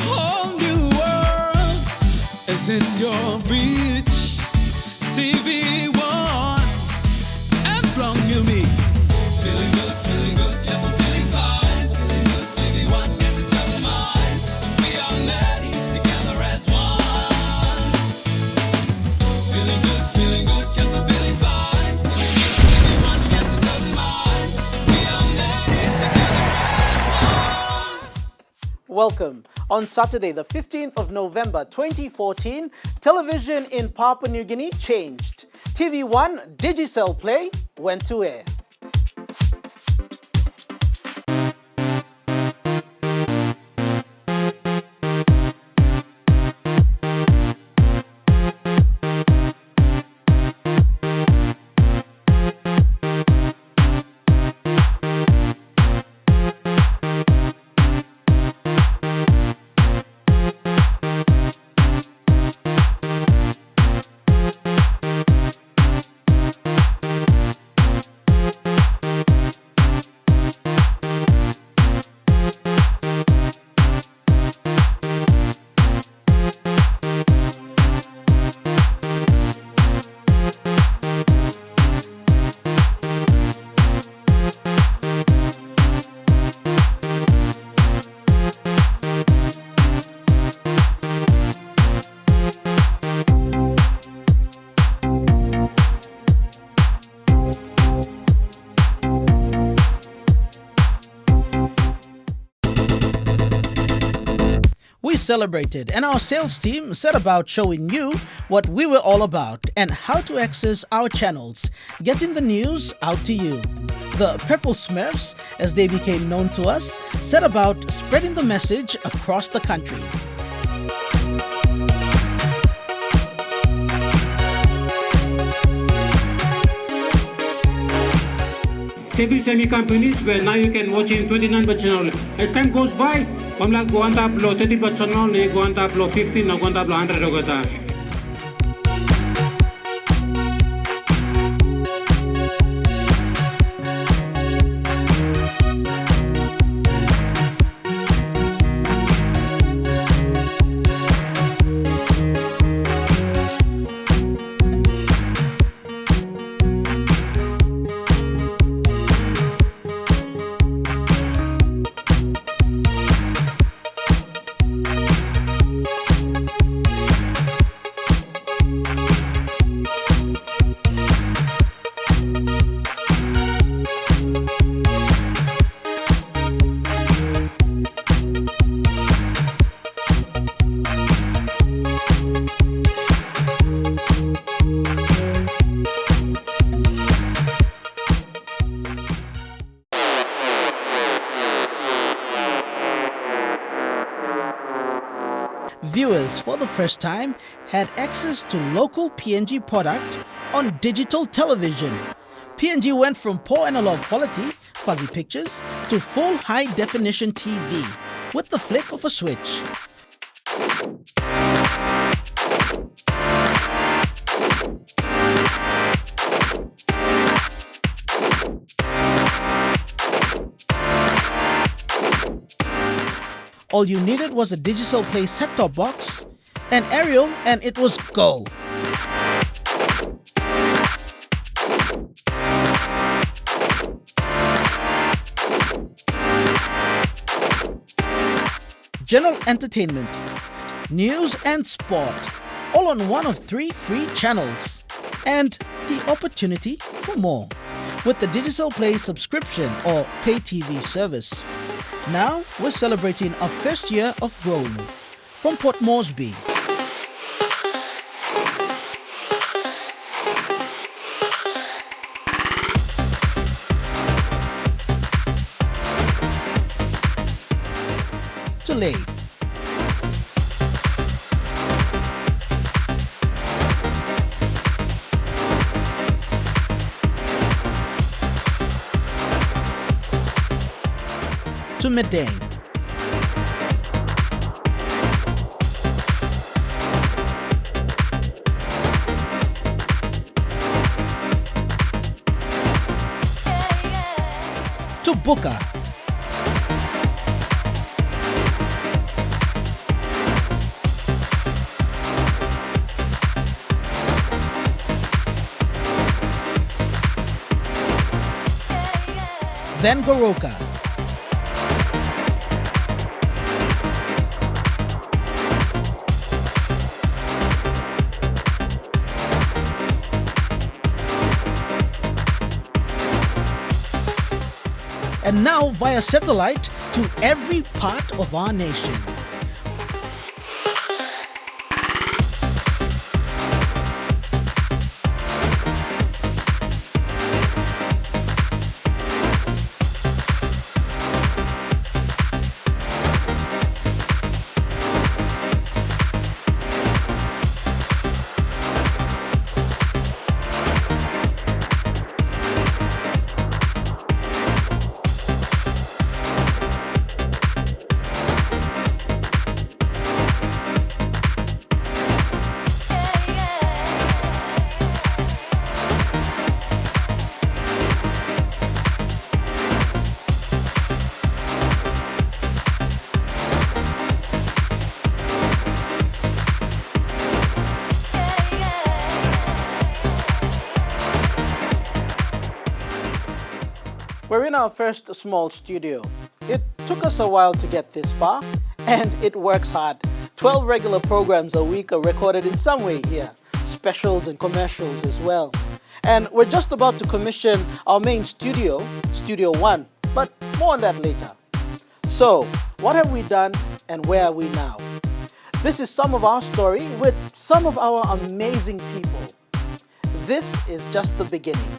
whole new world is in your reach. TV One and Plum you me. Feeling good, just feeling fine. Feeling good, TV One, yes, it's all mine. We are married together as one. Feeling good, just feeling fine. Feeling good, TV One, yes, it's all mine. We are married together as one. Welcome. On Saturday, the 15th of November 2014, television in Papua New Guinea changed. TV1 Digicel Play went to air. We celebrated, and our sales team set about showing you what we were all about and how to access our channels, getting the news out to you. The Purple Smurfs, as they became known to us, set about spreading the message across the country. Semi companies where now you can watch in 29 channel. As time goes by, I'm like go on to upload 30 channel, go on to upload 15, go on to upload 100. Viewers, for the first time, had access to local PNG product on digital television. PNG went from poor analog quality, fuzzy pictures, to full high-definition TV with the flick of a switch. All you needed was a Digicel Play set-top box, an aerial, and it was go. General entertainment, news and sport, all on one of 3 free channels. And the opportunity for more with the Digicel Play subscription or pay TV service. Now we're celebrating our first year of growing. From Port Moresby, to Leyte, to Medellin, to Buka, then Baroka. And now via satellite to every part of our nation. We're in our first small studio. It took us a while to get this far, and it works hard. 12 regular programs a week are recorded in some way here, specials and commercials as well. And we're just about to commission our main studio, Studio One, but more on that later. So, what have we done and where are we now? This is some of our story with some of our amazing people. This is just the beginning.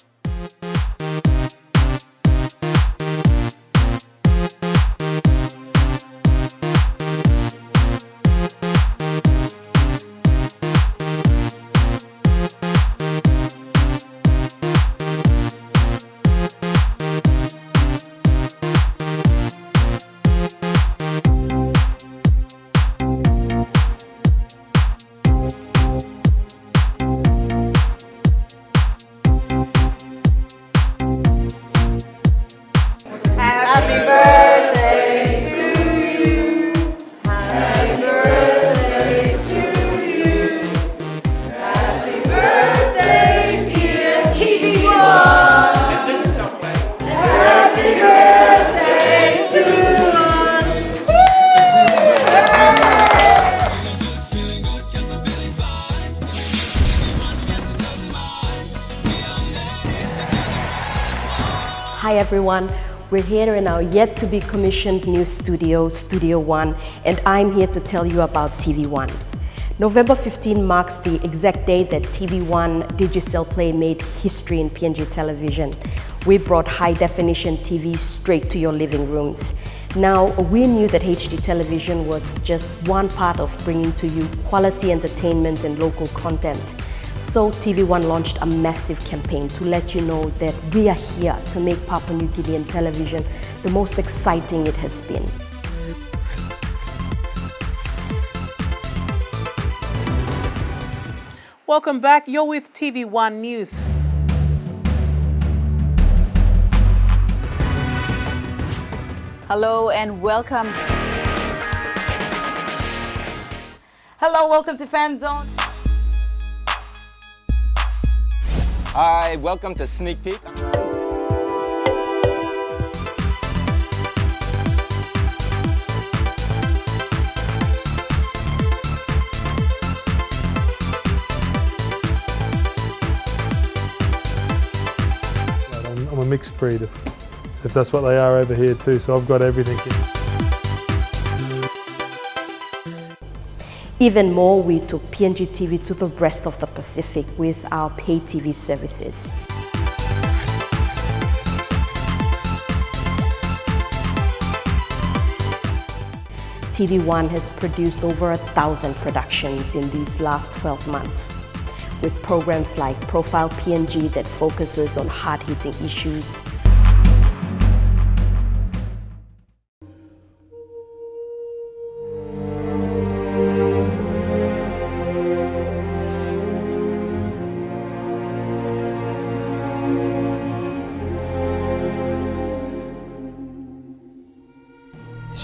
Hi everyone, we're here in our yet to be commissioned new studio, Studio One, and I'm here to tell you about TV1. November 15 marks the exact date that TV1 Digicel Play made history in PNG television. We brought high definition TV straight to your living rooms. Now, we knew that HD television was just one part of bringing to you quality entertainment and local content. So TV1 launched a massive campaign to let you know that we are here to make Papua New Guinean television the most exciting it has been. Welcome back. You're with TV1 News. Hello and welcome. Hello, welcome to Fan Zone. Hi, welcome to Sneak Peek. I'm a mixed breed, if that's what they are over here too, so I've got everything here. Even more, we took PNG TV to the rest of the Pacific with our pay TV services. TV1 has produced over 1,000 productions in these last 12 months, with programs like Profile PNG that focuses on hard-hitting issues,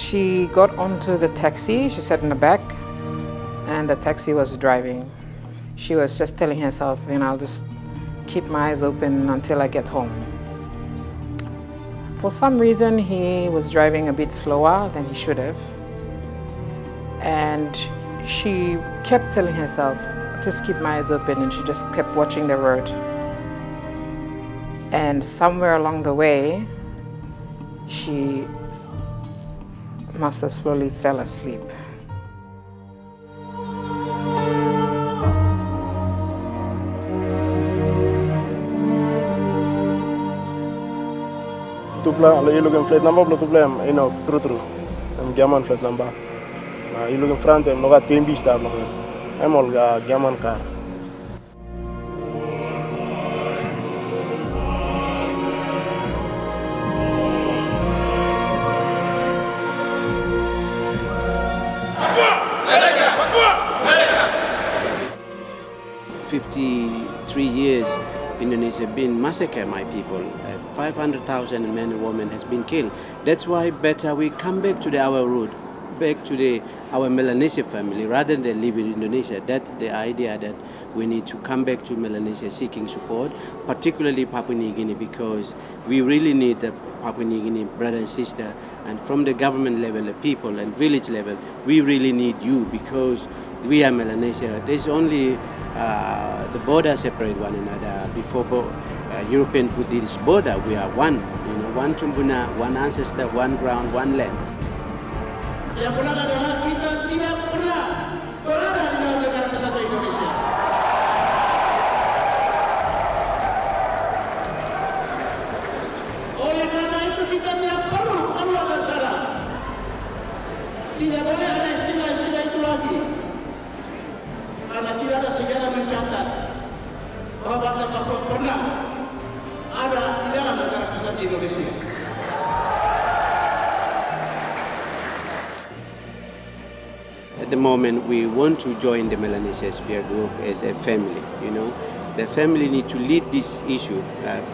She got onto the taxi, she sat in the back, and the taxi was driving. She was just telling herself, I'll just keep my eyes open until I get home. For some reason, he was driving a bit slower than he should have. And she kept telling herself, just keep my eyes open, and she just kept watching the road. And somewhere along the way, she must have slowly fell asleep. Tupla, you looking flat number, tupla, you know, true. I'm German flat number. You looking front, I'm not a TMB star. I'm all German car. Years, Indonesia been massacred, my people. 500,000 men and women has been killed. That's why better we come back to our root, back to our Melanesia family, rather than live in Indonesia. That's the idea, that we need to come back to Melanesia seeking support, particularly Papua New Guinea, because we really need the Papua New Guinea brother and sister. And from the government level, the people and village level, we really need you, because we are Melanesia. There's only the border separate one another. Before European put this border, we are one. You know, one tumbuna, one ancestor, one ground, one land. Yang benar adalah kita tidak pernah berada di dalam negara kesatuan Indonesia. Oleh karena itu kita tidak perlu keluar dari sana. Tidak boleh ada istilah-istilah itu lagi. Karena tidak ada sejarah mencatat bahwa bangsa Papua pernah ada di dalam negara kesatuan Indonesia. At the moment, we want to join the Melanesia Spear Group as a family. You know, the family need to lead this issue,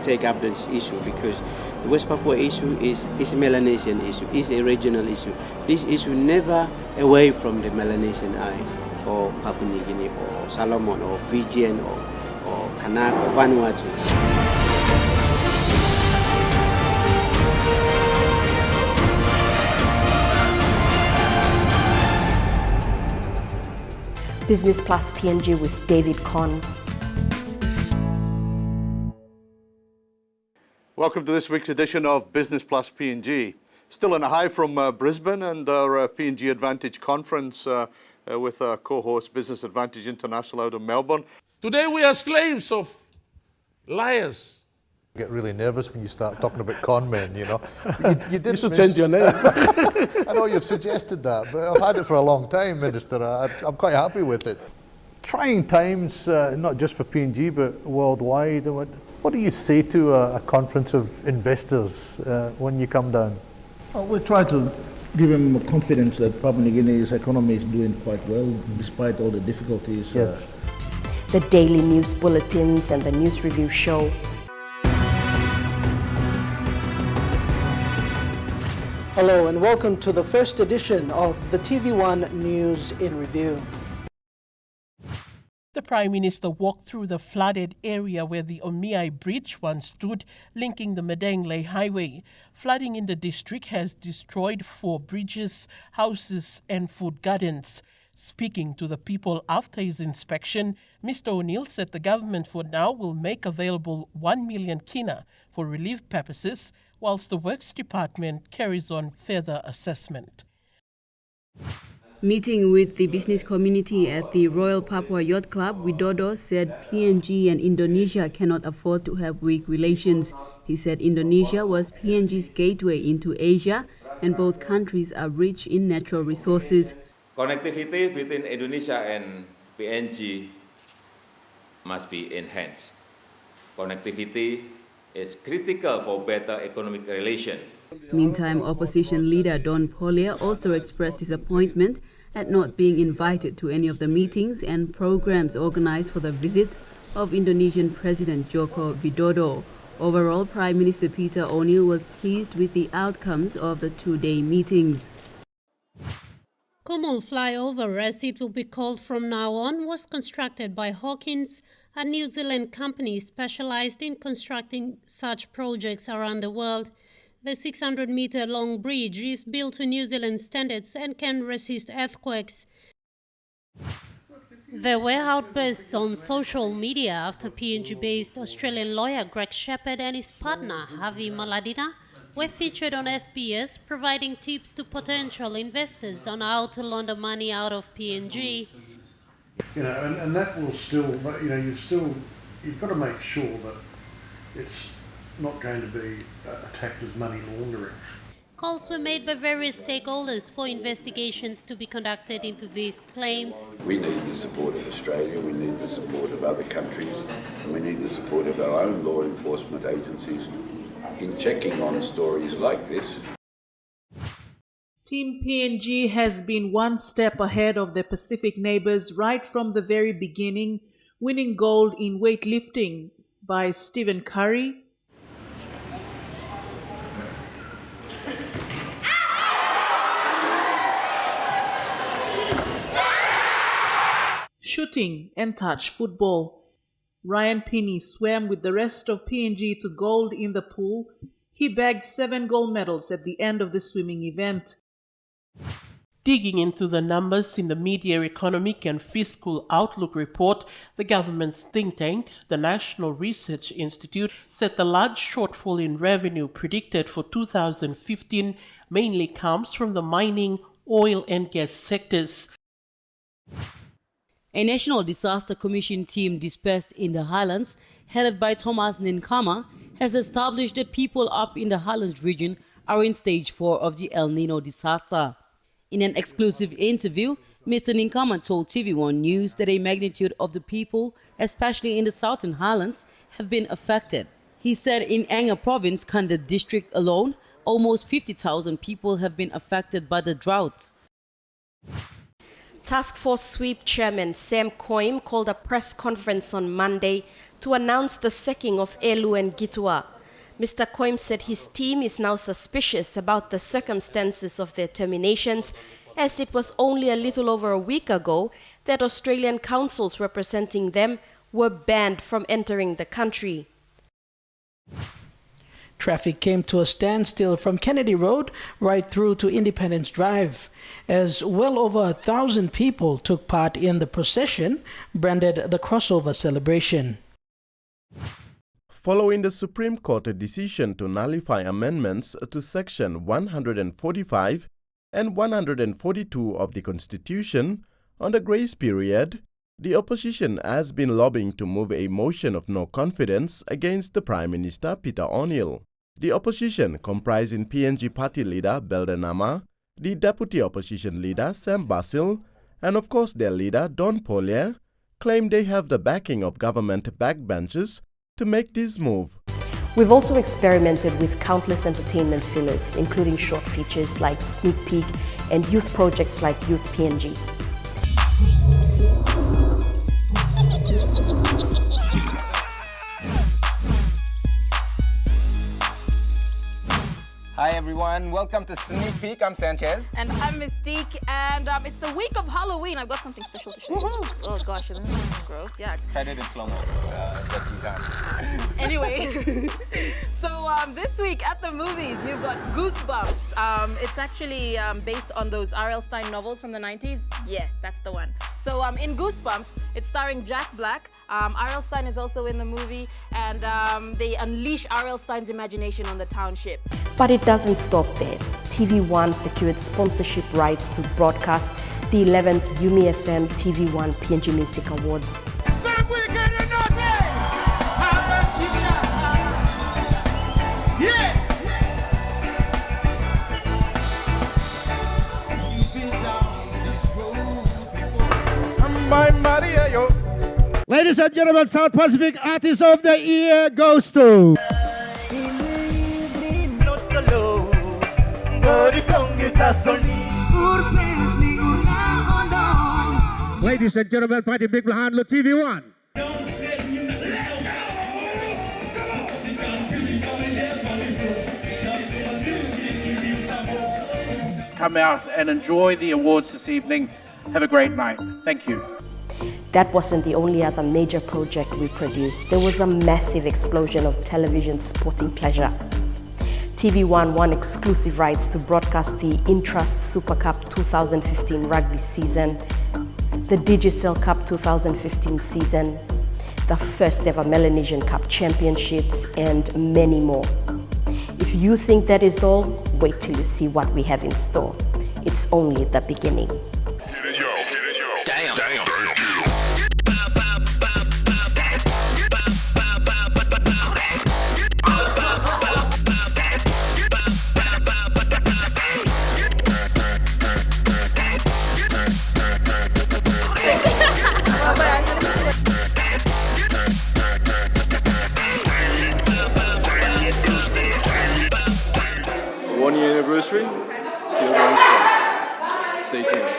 take up this issue, because the West Papua issue is a Melanesian issue, is a regional issue. This issue never away from the Melanesian eye, or Papua New Guinea, or Solomon, or Fijian, or Kanak, or Vanuatu. Business Plus PNG with David Conn. Welcome to this week's edition of Business Plus PNG. Still on a high from Brisbane and our PNG Advantage conference with our co-host Business Advantage International out of Melbourne. Today we are slaves of liars. I get really nervous when you start talking about con men, you know. You did You should change your name. I know you've suggested that, but I've had it for a long time, Minister. I'm quite happy with it. Trying times, not just for PNG, but worldwide. What do you say to a conference of investors when you come down? Well, we try to give them confidence that Papua New Guinea's economy is doing quite well, despite all the difficulties. Yes. The daily news bulletins and the news review show. Hello and welcome to the first edition of the TV1 News in Review. The Prime Minister walked through the flooded area where the Omiai Bridge once stood, linking the Medengle Highway. Flooding in the district has destroyed 4 bridges, houses and food gardens. Speaking to the people after his inspection, Mr. O'Neill said the government for now will make available 1 million kina for relief purposes, whilst the Works Department carries on further assessment. Meeting with the business community at the Royal Papua Yacht Club, Widodo said PNG and Indonesia cannot afford to have weak relations. He said Indonesia was PNG's gateway into Asia and both countries are rich in natural resources. Connectivity between Indonesia and PNG must be enhanced. Connectivity is critical for better economic relations. Meantime, opposition leader Don Pollier also expressed disappointment at not being invited to any of the meetings and programs organized for the visit of Indonesian President Joko Widodo. Overall, Prime Minister Peter O'Neill was pleased with the outcomes of the 2-day meetings. Kumul Flyover, as it will be called from now on, was constructed by Hawkins, a New Zealand company specialized in constructing such projects around the world. The 600-meter-long bridge is built to New Zealand standards and can resist earthquakes. There were outbursts on social media after PNG-based Australian lawyer Greg Shepherd and his partner Harvey Maladina were featured on SBS, providing tips to potential investors on how to launder money out of PNG. You know, and that will still, you know, you've got to make sure that it's not going to be attacked as money laundering. Calls were made by various stakeholders for investigations to be conducted into these claims. We need the support of Australia, we need the support of other countries, and we need the support of our own law enforcement agencies in checking on stories like this. Team PNG has been one step ahead of their Pacific neighbours right from the very beginning, winning gold in weightlifting by Stephen Curry, shooting and touch football. Ryan Pinney swam with the rest of PNG to gold in the pool. He bagged 7 gold medals at the end of the swimming event. Digging into the numbers in the Media Economic and Fiscal Outlook report, the government's think tank, the National Research Institute, said the large shortfall in revenue predicted for 2015 mainly comes from the mining, oil and gas sectors. A National Disaster Commission team dispersed in the Highlands, headed by Thomas Ninkama, has established that people up in the Highlands region are in stage 4 of the El Nino disaster. In an exclusive interview, Mr. Ninkama told TV1 News that a magnitude of the people, especially in the Southern Highlands, have been affected. He said in Anga Province, Kanda district alone, almost 50,000 people have been affected by the drought. Task Force Sweep Chairman Sam Coim called a press conference on Monday to announce the sacking of Elu and Gitua. Mr. Coim said his team is now suspicious about the circumstances of their terminations, as it was only a little over a week ago that Australian councils representing them were banned from entering the country. Traffic came to a standstill from Kennedy Road right through to Independence Drive, as well over 1,000 people took part in the procession branded the crossover celebration. Following the Supreme Court decision to nullify amendments to Section 145 and 142 of the Constitution on the grace period, the opposition has been lobbying to move a motion of no confidence against the Prime Minister Peter O'Neill. The opposition, comprising PNG Party leader Beldenama, the Deputy Opposition leader Sam Basil, and of course their leader Don Pollier, claim they have the backing of government backbenchers to make this move. We've also experimented with countless entertainment fillers, including short features like Sneak Peek and youth projects like Youth PNG. Hi everyone, welcome to Sneak Peek. I'm Sanchez. And I'm Mystique, and it's the week of Halloween. I've got something special to show you. Oh gosh, isn't this gross? Yeah. Tried it in slow-mo. That you can. Anyway, so this week at the movies, you've got Goosebumps. It's actually based on those R.L. Stine novels from the 90s. Yeah, that's the one. So in Goosebumps, it's starring Jack Black. R.L. Stine is also in the movie, and they unleash R.L. Stine's imagination on the township. But it doesn't stop there. TV1 secured sponsorship rights to broadcast the 11th Yumi FM TV1 PNG Music Awards. Ladies and gentlemen, South Pacific Artist of the Year goes to... Ladies and gentlemen, party big behind TV1. Come out and enjoy the awards this evening. Have a great night. Thank you. That wasn't the only other major project we produced. There was a massive explosion of television sporting pleasure. TV1 won exclusive rights to broadcast the Intrust Super Cup 2015 rugby season, the Digicel Cup 2015 season, the first ever Melanesian Cup championships, and many more. If you think that is all, wait till you see what we have in store. It's only the beginning. One-year anniversary, still going strong. Stay tuned.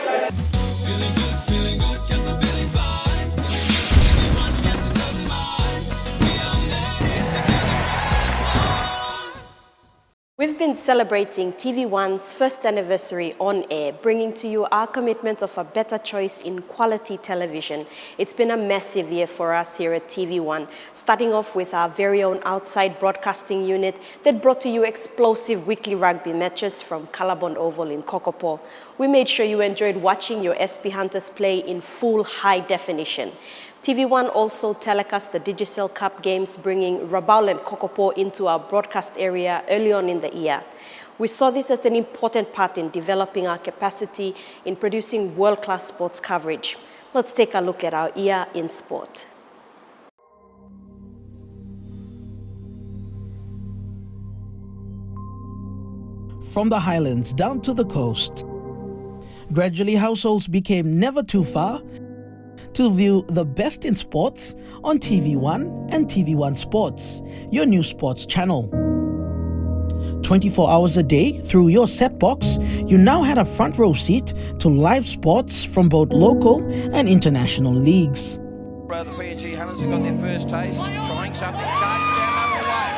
We've been celebrating TV1's first anniversary on air, bringing to you our commitment of a better choice in quality television. It's been a massive year for us here at TV1, starting off with our very own outside broadcasting unit that brought to you explosive weekly rugby matches from Callabond Oval in Kokopo. We made sure you enjoyed watching your SP Hunters play in full high definition. TV1 also telecast the Digicel Cup games, bringing Rabaul and Kokopo into our broadcast area early on in the year. We saw this as an important part in developing our capacity in producing world-class sports coverage. Let's take a look at our year in sport. From the highlands down to the coast, gradually households became never too far to view the best in sports on TV1 and TV1 Sports, your new sports channel. 24 hours a day through your set box, you now had a front row seat to live sports from both local and international leagues. The PNG Hunters have got their first taste, trying something, charge down the way.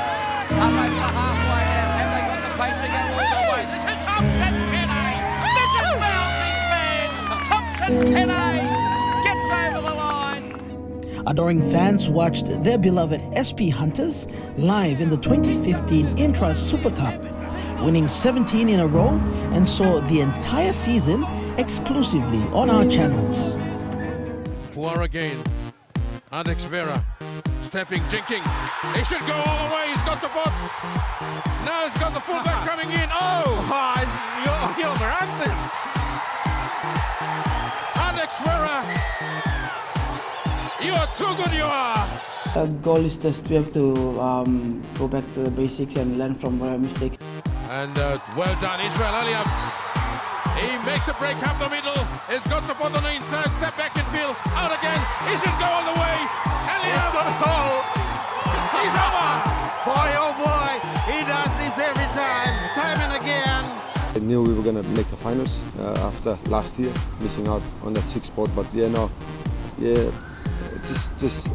Up over the halfway now, have they got the pace to go all the way? This is Thompson Tene! This is Wellsy's man! Thompson Tene! Over the line. Adoring fans watched their beloved SP Hunters live in the 2015 Intrust Super Cup, winning 17 in a row, and saw the entire season exclusively on our channels. Tvwan again. Alex Vera stepping, jinking. He should go all the way. He's got the bot. Now he's got the fullback coming in. Oh! You're Ransom. Alex Vera. You are too good, you are! The goal is just we have to go back to the basics and learn from our mistakes. And well done, Israel Eliab. He makes a break up the middle. He's got support on the inside, step back in field, out again. He should go all the way. Eliab! He's over! Boy, oh boy, he does this every time and again. I knew we were going to make the finals after last year, missing out on that 6th spot, but just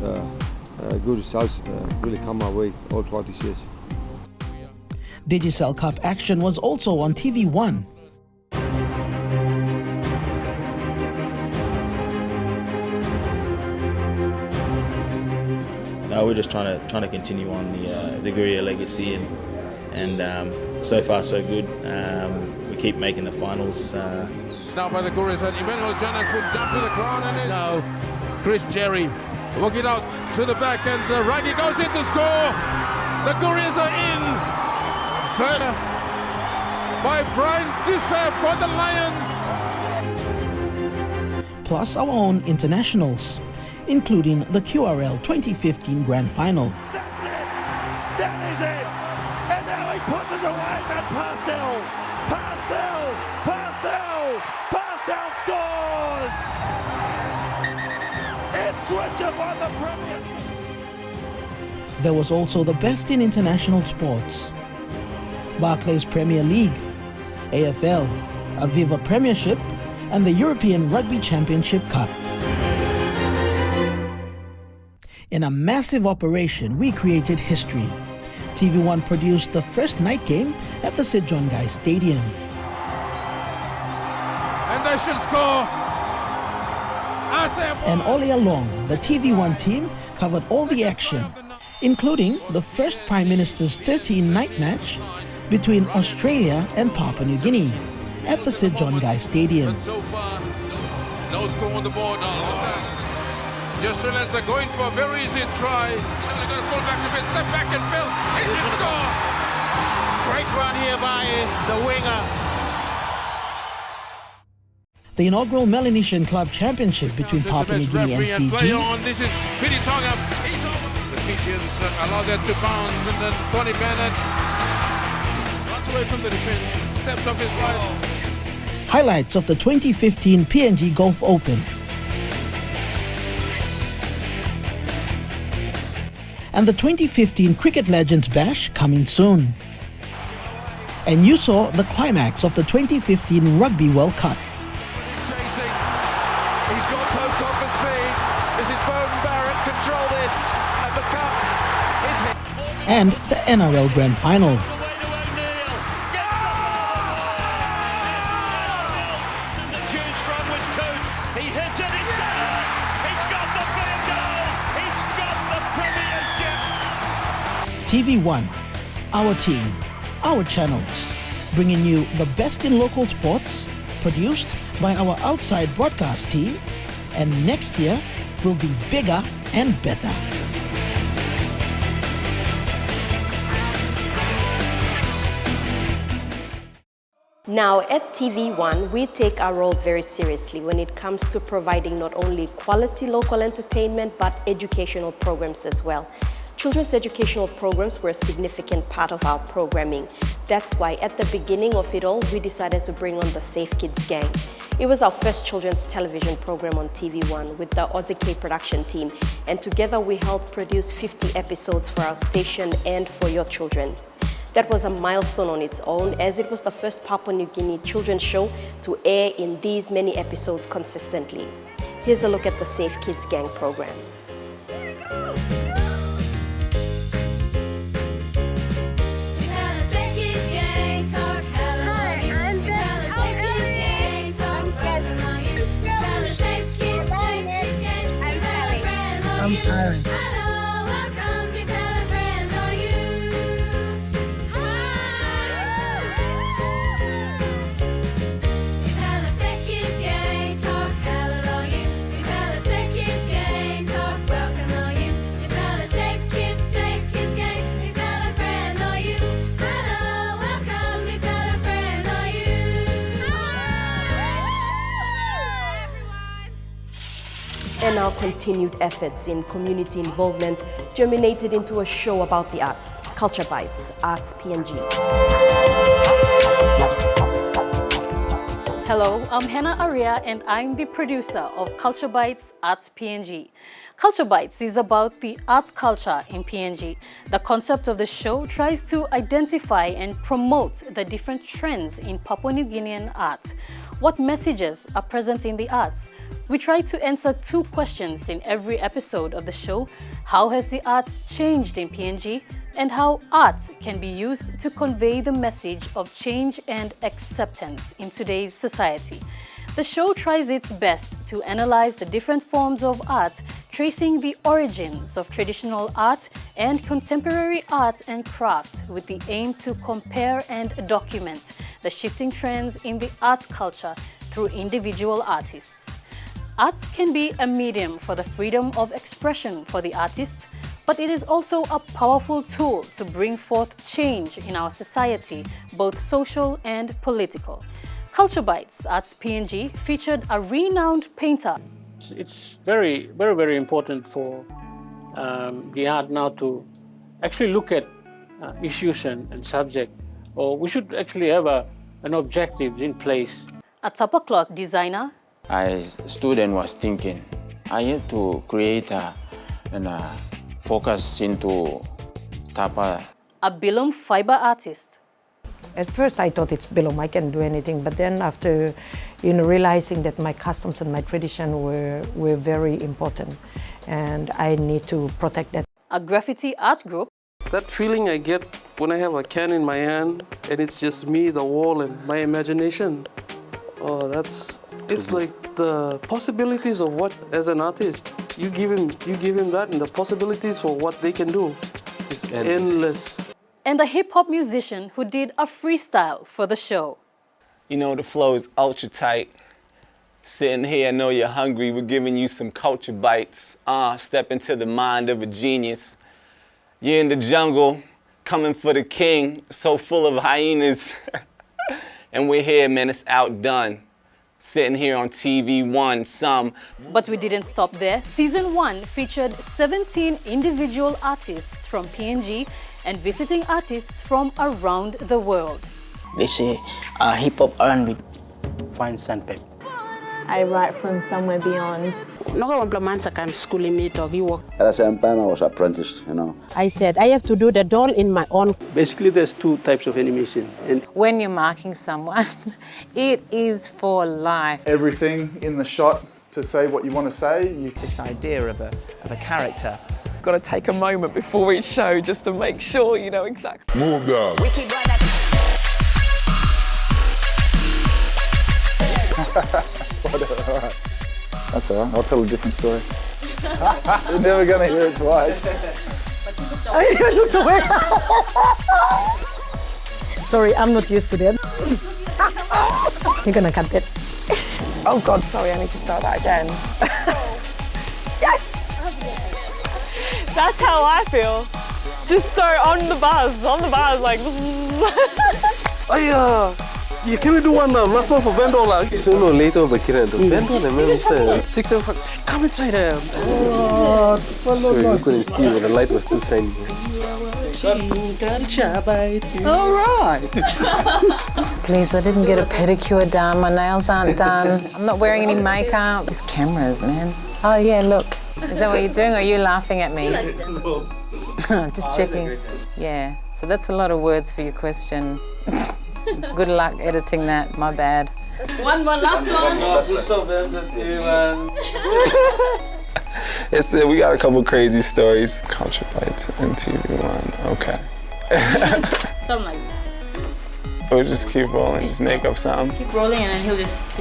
good results really come our way all throughout these years. Digicel Cup action was also on TV1. No, we're just trying to continue on the Guerrilla legacy, and so far so good. We keep making the finals. Now by the Guerrillas, and Emmanuel Jonas will jump to the ground, and now Chris Jerry working out to the back, and the Ruggy goes in to score. The Guerrillas are in. First by Brian Tisper for the Lions. Plus our own internationals, including the QRL 2015 Grand Final. That's it! That is it! And now he pushes away that Parcell scores! Ipswich have won the Premiership. There was also the best in international sports. Barclays Premier League, AFL, Aviva Premiership, and the European Rugby Championship Cup. In a massive operation, we created history. TV1 produced the first night game at the St. John Guy Stadium. And they should score. And all year long, the TV1 team covered all the action, including the first Prime Minister's 13 night match, between Australia and Papua New Guinea at the Sir John Guy Stadium. So far, no score on the board. Just Sri Lanka going for a very easy try. He's only going to fall back a bit, step back and fill. He should score. Great run here by the winger. The inaugural Melanesian Club Championship between Papua New Guinea and Fiji. This is Piri Tonga. He's over. The Fijians allow that to bounce, and then Tony Bennett runs away from the defense, steps off his right. Highlights of the 2015 PNG Golf Open. And the 2015 Cricket Legends Bash coming soon. And you saw the climax of the 2015 Rugby World Cup. He's got Pope off for speed. This is Bowden Barrett, control this, and the cup is hit. And the NRL Grand Final. Huge from which Coon, he hits it, he's got it! He's got the field goal! He's got the premiership! TV1, our team, our channels, bringing you the best in local sports, produced by our outside broadcast team, and next year will be bigger and better. Now at TV1, we take our role very seriously when it comes to providing not only quality local entertainment but educational programs as well. Children's educational programs were a significant part of our programming. That's why at the beginning of it all, we decided to bring on the Safe Kids Gang. It was our first children's television program on TV1 with the OZK production team, and together we helped produce 50 episodes for our station and for your children. That was a milestone on its own, as it was the first Papua New Guinea children's show to air in these many episodes consistently. Here's a look at the Safe Kids Gang program. I'm tired. And our continued efforts in community involvement germinated into a show about the arts, Culture Bites, Arts PNG. Hello, I'm Hannah Aria and I'm the producer of Culture Bites, Arts PNG. Culture Bites is about the arts culture in PNG. The concept of the show tries to identify and promote the different trends in Papua New Guinean art. What messages are present in the arts? We try to answer two questions in every episode of the show. How has the arts changed in PNG? And how art can be used to convey the message of change and acceptance in today's society. The show tries its best to analyze the different forms of art, tracing the origins of traditional art and contemporary art and craft with the aim to compare and document the shifting trends in the arts culture through individual artists. Arts can be a medium for the freedom of expression for the artist, but it is also a powerful tool to bring forth change in our society, both social and political. Culture Bites Arts PNG featured a renowned painter. It's very important for the art now to actually look at issues and subject, or we should actually have an objective in place. A tapa cloth designer. As a student was thinking, I had to create a focus into tapa. A Bilum fiber artist. At first I thought it's Bilum, I can do anything, but then after realizing that my customs and my tradition were very important and I need to protect that. A graffiti art group. That feeling I get when I have a can in my hand and it's just me, the wall and my imagination. Oh, it's like the possibilities of what, as an artist, you give him that and the possibilities for what they can do. It's just endless. and a hip-hop musician who did a freestyle for the show. You know, the flow is ultra tight. Sitting here, I know you're hungry. We're giving you some culture bites. Step into the mind of a genius. You're in the jungle, coming for the king, so full of hyenas. And we're here, man, it's outdone. Sitting here on TV1, But we didn't stop there. Season 1 featured 17 individual artists from PNG and visiting artists from around the world. They say hip-hop R&B. Find sandpaper. I write from somewhere beyond. At the same time, I was apprenticed, you know. I said, I have to do the doll in my own. Basically, there's two types of animation. And when you're marking someone, it is for life. Everything in the shot to say what you want to say. This idea of a character. Got to take a moment before each show just to make sure you know exactly. Move down. Whatever, all right. That's all right, I'll tell a different story. You're never going to hear it twice. Look away. Sorry, I'm not used to that. You're going to cut that. Oh God, sorry, I need to start that again. Yes! That's how I feel. Just so on the buzz, like... You can do one last one for vendor like. Sooner or later, but the vendor, the man said 6 o'clock. Come inside there. So you couldn't see when the light was too shiny. All right. Please, I didn't get a pedicure done. My nails aren't done. I'm not wearing any makeup. These cameras, man. Oh yeah, look. Is that what you're doing, or are you laughing at me? Just checking. Yeah. So that's a lot of words for your question. Good luck editing that, my bad. One more, last one. Yes, we got a couple crazy stories. Culture Bites and TV1, okay. Something like that. We'll just keep rolling, just make up something. Keep rolling and then he'll just,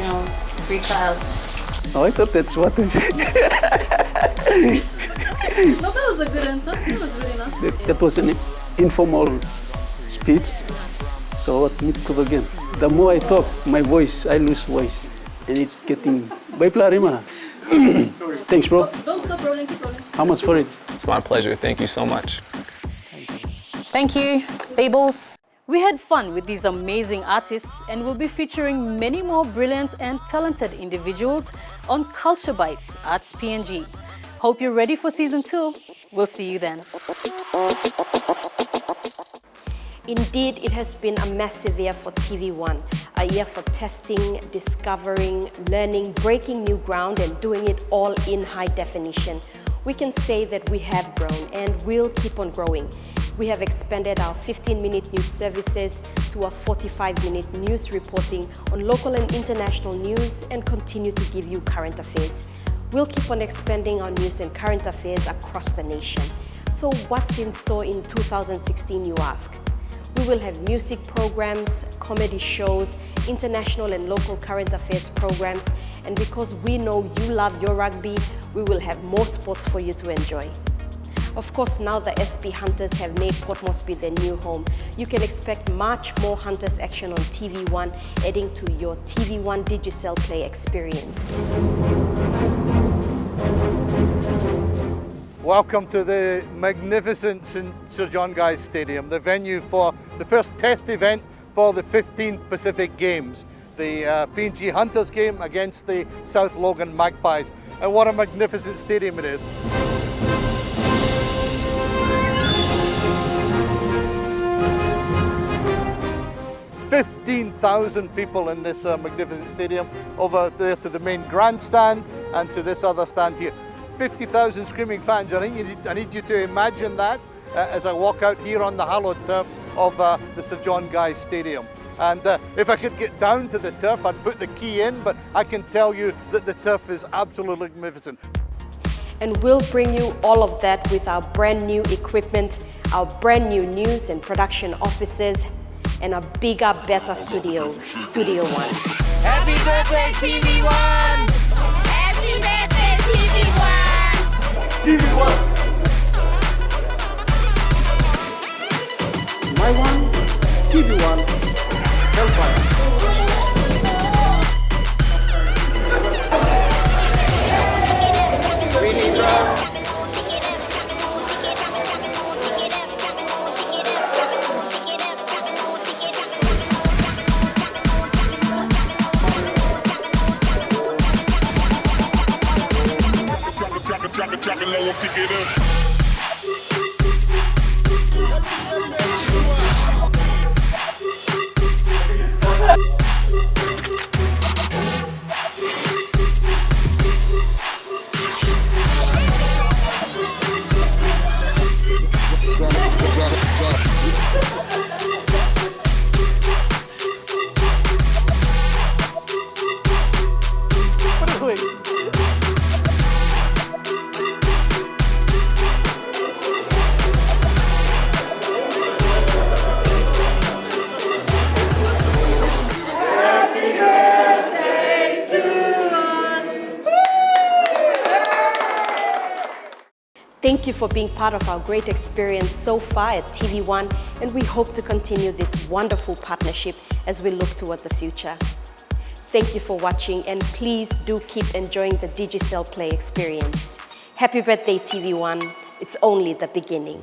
freestyle. Oh, I thought that's what to say. No, that was a good answer. That was good enough. That was an informal speech. So what need to again? The more I talk, my voice, I lose voice. And it's getting... Thanks, bro. Don't stop rolling, keep rolling. How much for it? It's my pleasure. Thank you so much. Thank you, Beebles. We had fun with these amazing artists and we'll be featuring many more brilliant and talented individuals on Culture Bites at PNG. Hope you're ready for Season 2. We'll see you then. Indeed, it has been a massive year for TV1, a year for testing, discovering, learning, breaking new ground and doing it all in high definition. We can say that we have grown and will keep on growing. We have expanded our 15-minute news services to a 45-minute news reporting on local and international news and continue to give you current affairs. We'll keep on expanding our news and current affairs across the nation. So what's in store in 2016, you ask? We will have music programs, comedy shows, international and local current affairs programs, and because we know you love your rugby, we will have more sports for you to enjoy. Of course, now the SP Hunters have made Port Moresby their new home. You can expect much more Hunters action on TV1, adding to your TV1 Digicel Play experience. Welcome to the magnificent Sir John Guy's Stadium, the venue for the first test event for the 15th Pacific Games, the PNG Hunters game against the South Logan Magpies. And what a magnificent stadium it is. "15,000 people in this magnificent stadium, over there to the main grandstand and to this other stand here. 50,000 screaming fans. I need you to imagine that as I walk out here on the hallowed turf of the Sir John Guy's Stadium. And if I could get down to the turf, I'd put the key in, but I can tell you that the turf is absolutely magnificent. And we'll bring you all of that with our brand new equipment, our brand new news and production offices, and a bigger, better studio, Studio One. Happy birthday, TV1! Happy birthday, TV1! TV1! drop it low and pick it up. Thank you for being part of our great experience so far at TV1, and we hope to continue this wonderful partnership as we look toward the future. Thank you for watching, and please do keep enjoying the Digicel Play experience. Happy birthday, TV1. It's only the beginning.